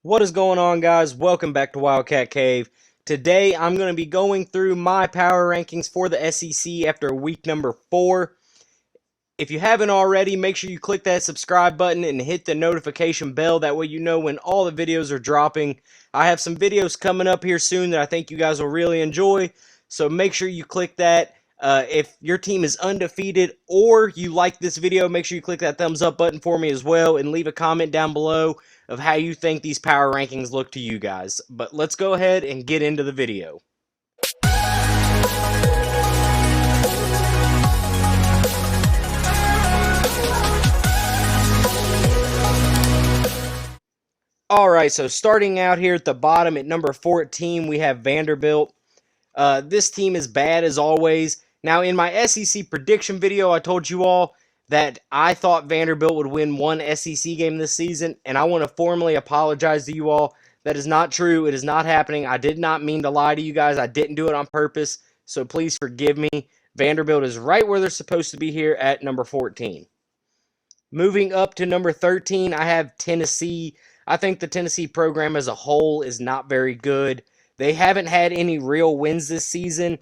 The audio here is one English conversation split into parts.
What is going on, guys? Welcome back to Wildcat Cave. Today I'm going to be going through my power rankings for the SEC after week number 4. If you haven't already, make sure you click that subscribe button and hit the notification bell. That way you know when all the videos are dropping. I have some videos coming up here soon that I think you guys will really enjoy, so make sure you click that. If your team is undefeated or you like this video, make sure you click that thumbs up button for me as well and leave a comment down below of how you think these power rankings look to you guys. But let's go ahead and get into the video. Alright, so starting out here at the bottom at number 14, we have Vanderbilt. This team is bad as always. Now, in my SEC prediction video, I told you all that I thought Vanderbilt would win one SEC game this season, and I want to formally apologize to you all. That is not true. It is not happening. I did not mean to lie to you guys. I didn't do it on purpose, so please forgive me. Vanderbilt is right where they're supposed to be here at number 14. Moving up to number 13, I have Tennessee. I think the Tennessee program as a whole is not very good. They haven't had any real wins this season.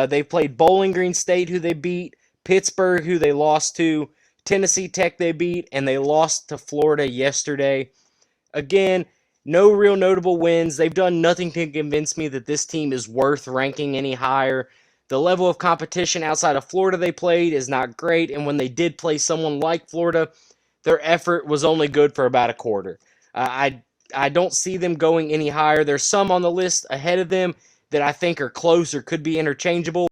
They've played Bowling Green State, who they beat, Pittsburgh, who they lost to, Tennessee Tech they beat, and they lost to Florida yesterday. Again, no real notable wins. They've done nothing to convince me that this team is worth ranking any higher. The level of competition outside of Florida they played is not great, and when they did play someone like Florida, their effort was only good for about a quarter. I don't see them going any higher. There's some on the list ahead of them that I think are close or could be interchangeable.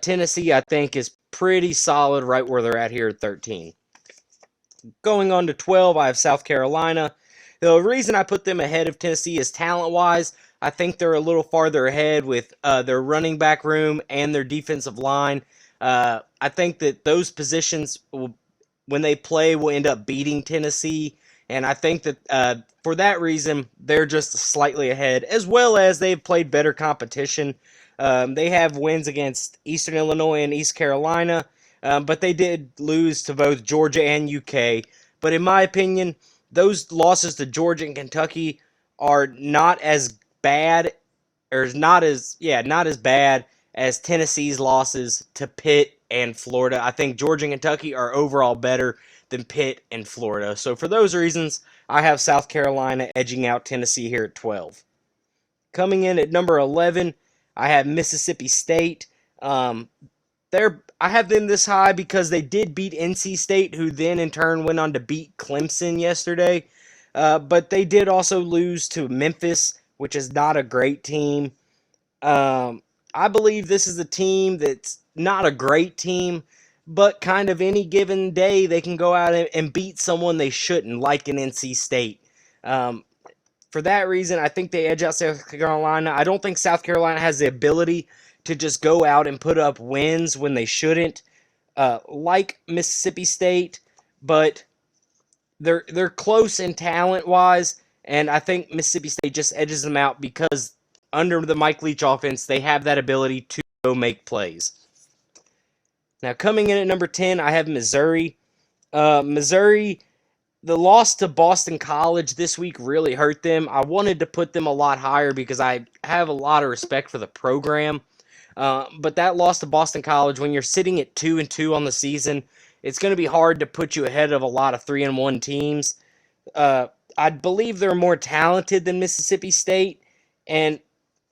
Tennessee, I think, is pretty solid right where they're at here at 13. Going on to 12, I have South Carolina. The reason I put them ahead of Tennessee is talent-wise. I think they're a little farther ahead with their running back room and their defensive line. I think that those positions, when they play, will end up beating Tennessee. And I think that for that reason, they're just slightly ahead, as well as they've played better competition. They have wins against Eastern Illinois and East Carolina, but they did lose to both Georgia and UK. But in my opinion, those losses to Georgia and Kentucky are not as bad, or not as bad as Tennessee's losses to Pitt and Florida. I think Georgia and Kentucky are overall better than Pitt and Florida. So for those reasons, I have South Carolina edging out Tennessee here at 12. Coming in at number 11, I have Mississippi State. I have them this high because they did beat NC State, who then in turn went on to beat Clemson yesterday. But they did also lose to Memphis, which is not a great team. I believe this is a team that's not a great team, but kind of any given day they can go out and beat someone they shouldn't, like an NC State. For that reason, I think they edge out South Carolina. I don't think South Carolina has the ability to just go out and put up wins when they shouldn't, like Mississippi State, but they're close in talent-wise, and I think Mississippi State just edges them out because under the Mike Leach offense, they have that ability to go make plays. Now, coming in at number 10, I have Missouri. Missouri, the loss to Boston College this week really hurt them. I wanted to put them a lot higher because I have a lot of respect for the program. But that loss to Boston College, when you're sitting at 2-2 on the season, it's going to be hard to put you ahead of a lot of 3-1 teams. I believe they're more talented than Mississippi State, and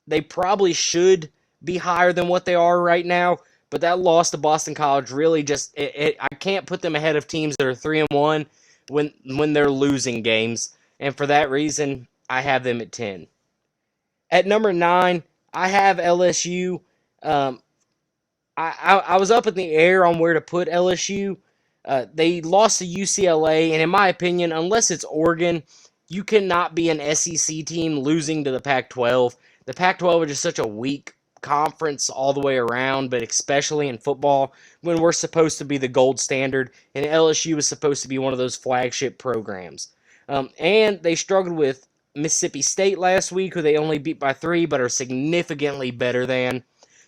they probably should be higher than what they are right now. But that loss to Boston College really just, I can't put them ahead of teams that are 3-1 when they're losing games. And for that reason, I have them at 10. At number 9, I have LSU. I was up in the air on where to put LSU. They lost to UCLA, and in my opinion, unless it's Oregon, you cannot be an SEC team losing to the Pac-12. The Pac-12 is just such a weak conference all the way around, but especially in football when we're supposed to be the gold standard, and LSU is supposed to be one of those flagship programs. And they struggled with Mississippi State last week, who they only beat by 3, but are significantly better than.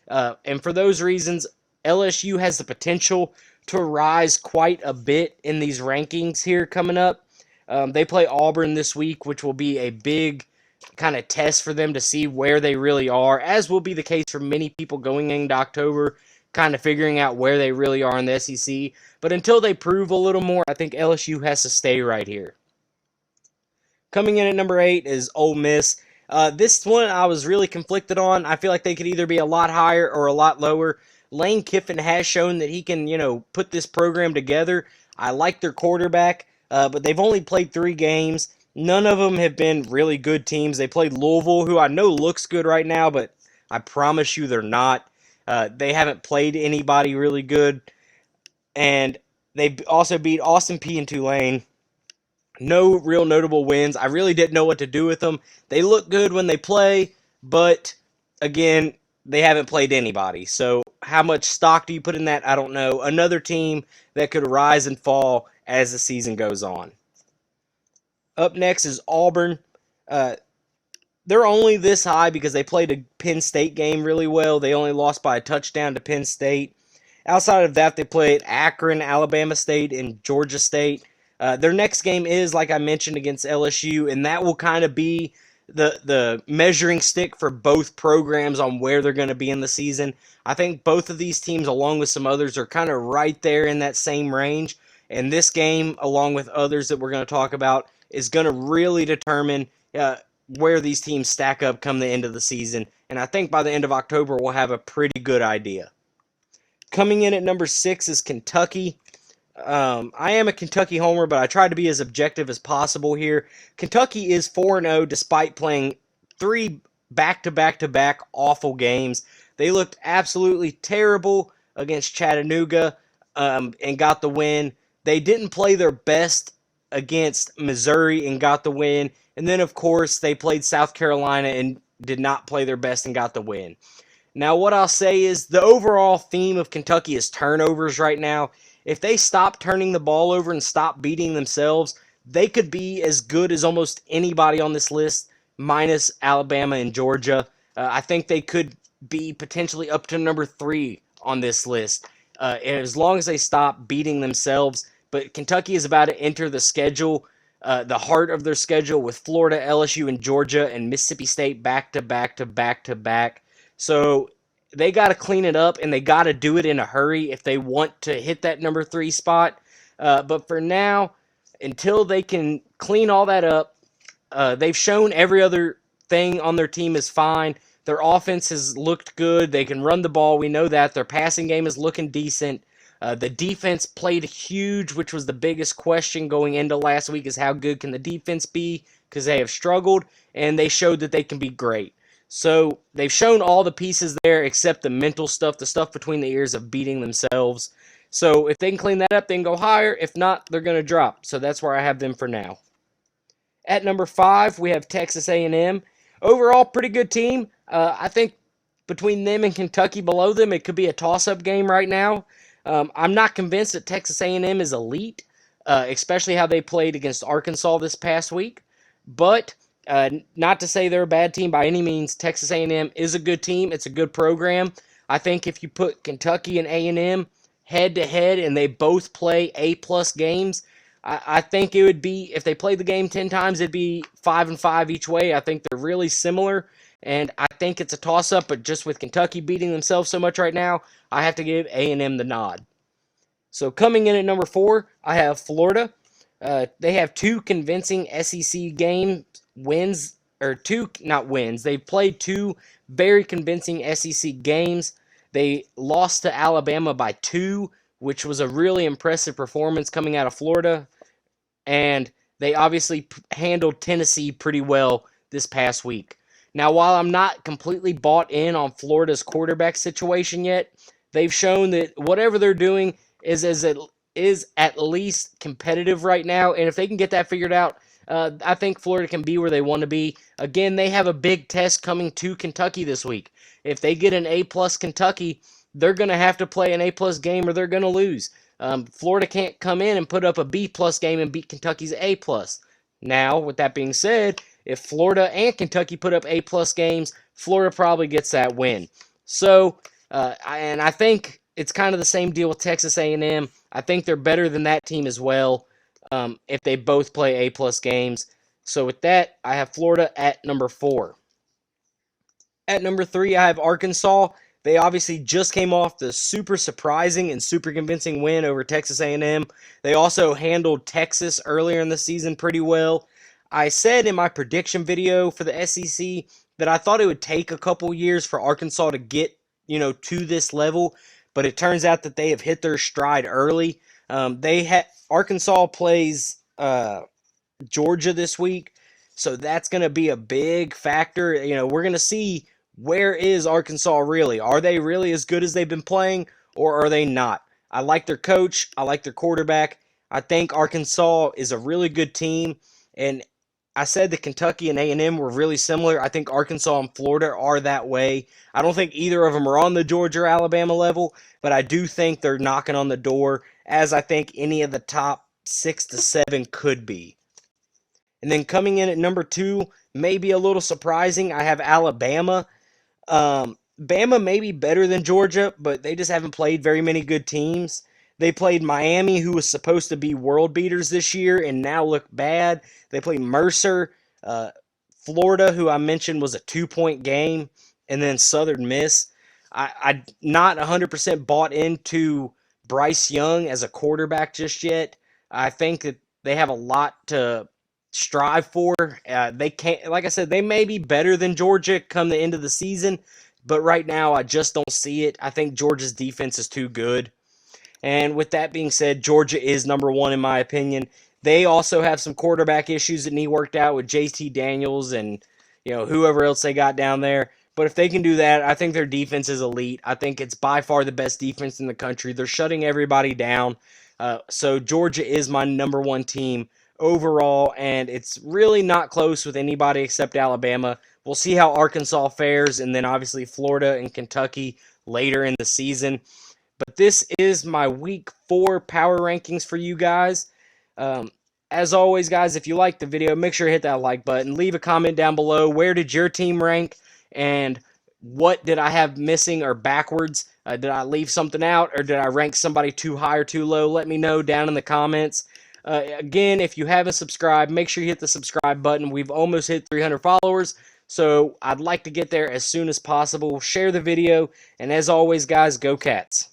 And for those reasons, LSU has the potential to rise quite a bit in these rankings here coming up. They play Auburn this week, which will be a big kind of test for them to see where they really are, as will be the case for many people going into October, kind of figuring out where they really are in the SEC. But until they prove a little more, I think LSU has to stay right here. Coming in at number 8 is Ole Miss. This one I was really conflicted on. I feel like they could either be a lot higher or a lot lower. Lane Kiffin has shown that he can, put this program together. I like their quarterback, but they've only played 3 games. None of them have been really good teams. They played Louisville, who I know looks good right now, but I promise you they're not. They haven't played anybody really good. And they also beat Austin Peay and Tulane. No real notable wins. I really didn't know what to do with them. They look good when they play, but again, they haven't played anybody. So how much stock do you put in that? I don't know. Another team that could rise and fall as the season goes on. Up next is Auburn. They're only this high because they played a Penn State game really well. They only lost by a touchdown to Penn State. Outside of that, they played Akron, Alabama State, and Georgia State. Their next game is, like I mentioned, against LSU, and that will kind of be the measuring stick for both programs on where they're going to be in the season. I think both of these teams, along with some others, are kind of right there in that same range. And this game, along with others that we're going to talk about, is going to really determine where these teams stack up come the end of the season. And I think by the end of October, we'll have a pretty good idea. Coming in at number 6 is Kentucky. I am a Kentucky homer, but I try to be as objective as possible here. Kentucky is 4-0 despite playing 3 back-to-back-to-back awful games. They looked absolutely terrible against Chattanooga and got the win. They didn't play their best against Missouri and got the win. And then, of course, they played South Carolina and did not play their best and got the win. Now, what I'll say is the overall theme of Kentucky is turnovers right now. If they stop turning the ball over and stop beating themselves, they could be as good as almost anybody on this list, minus Alabama and Georgia. I think they could be potentially up to number 3 on this list, as long as they stop beating themselves. But Kentucky is about to enter the schedule, the heart of their schedule, with Florida, LSU, and Georgia, and Mississippi State back-to-back-to-back-to-back. So they got to clean it up, and they got to do it in a hurry if they want to hit that number 3 spot. But for now, until they can clean all that up, they've shown every other thing on their team is fine. Their offense has looked good. They can run the ball. We know that. Their passing game is looking decent. The defense played huge, which was the biggest question going into last week, is how good can the defense be, because they have struggled, and they showed that they can be great. So they've shown all the pieces there except the mental stuff, the stuff between the ears of beating themselves. So if they can clean that up, they can go higher. If not, they're going to drop. So that's where I have them for now. At number 5, we have Texas A&M. Overall, pretty good team. I think between them and Kentucky below them, it could be a toss-up game right now. I'm not convinced that Texas A&M is elite, especially how they played against Arkansas this past week. But not to say they're a bad team by any means. Texas A&M is a good team. It's a good program. I think if you put Kentucky and A&M head-to-head and they both play A-plus games, I think it would be, if they played the game 10 times, it'd be 5-5 each way. I think they're really similar, and I think it's a toss-up, but just with Kentucky beating themselves so much right now, I have to give A&M the nod. So coming in at number 4, I have Florida. They have 2 convincing SEC game wins, or 2, not wins. They've played 2 very convincing SEC games. They lost to Alabama by 2, which was a really impressive performance coming out of Florida. And they obviously handled Tennessee pretty well this past week. Now, while I'm not completely bought in on Florida's quarterback situation yet, they've shown that whatever they're doing is at least competitive right now. And if they can get that figured out, I think Florida can be where they want to be. Again, they have a big test coming to Kentucky this week. If they get an A-plus Kentucky, they're going to have to play an A-plus game or they're going to lose. Florida can't come in and put up a B-plus game and beat Kentucky's A-plus. Now, with that being said, if Florida and Kentucky put up A-plus games, Florida probably gets that win. So, and I think it's kind of the same deal with Texas A&M. I think they're better than that team as well. if they both play A-plus games. So with that, I have Florida at number 4. At number 3, I have Arkansas. They obviously just came off the super surprising and super convincing win over Texas A&M. They also handled Texas earlier in the season pretty well. I said in my prediction video for the SEC that I thought it would take a couple years for Arkansas to get, to this level, but it turns out that they have hit their stride early. Arkansas plays Georgia this week, so that's going to be a big factor. We're going to see, where is Arkansas really? Are they really as good as they've been playing, or are they not? I like their coach. I like their quarterback. I think Arkansas is a really good team, and I said that Kentucky and A&M were really similar. I think Arkansas and Florida are that way. I don't think either of them are on the Georgia or Alabama level, but I do think they're knocking on the door, as I think any of the top 6 to 7 could be. And then coming in at number 2, maybe a little surprising, I have Alabama. Bama may be better than Georgia, but they just haven't played very many good teams. They played Miami, who was supposed to be world beaters this year and now look bad. They played Mercer, Florida, who I mentioned was a 2-point game, and then Southern Miss. I'm not 100% bought into Bryce Young as a quarterback just yet. I think that they have a lot to strive for. They can't, like I said, they may be better than Georgia come the end of the season, but right now I just don't see it. I think Georgia's defense is too good. And with that being said, Georgia is number 1 in my opinion. They also have some quarterback issues that need worked out with JT Daniels and whoever else they got down there. But if they can do that, I think their defense is elite. I think it's by far the best defense in the country. They're shutting everybody down. So Georgia is my number 1 team overall, and it's really not close with anybody except Alabama. We'll see how Arkansas fares, and then obviously Florida and Kentucky later in the season. But this is my Week 4 power rankings for you guys. As always, guys, if you liked the video, make sure to hit that like button. Leave a comment down below. Where did your team rank? And what did I have missing or backwards? Did I leave something out, or did I rank somebody too high or too low? Let me know down in the comments. Again, if you haven't subscribed, make sure you hit the subscribe button. We've almost hit 300 followers, so I'd like to get there as soon as possible. Share the video, and as always, guys, go Cats.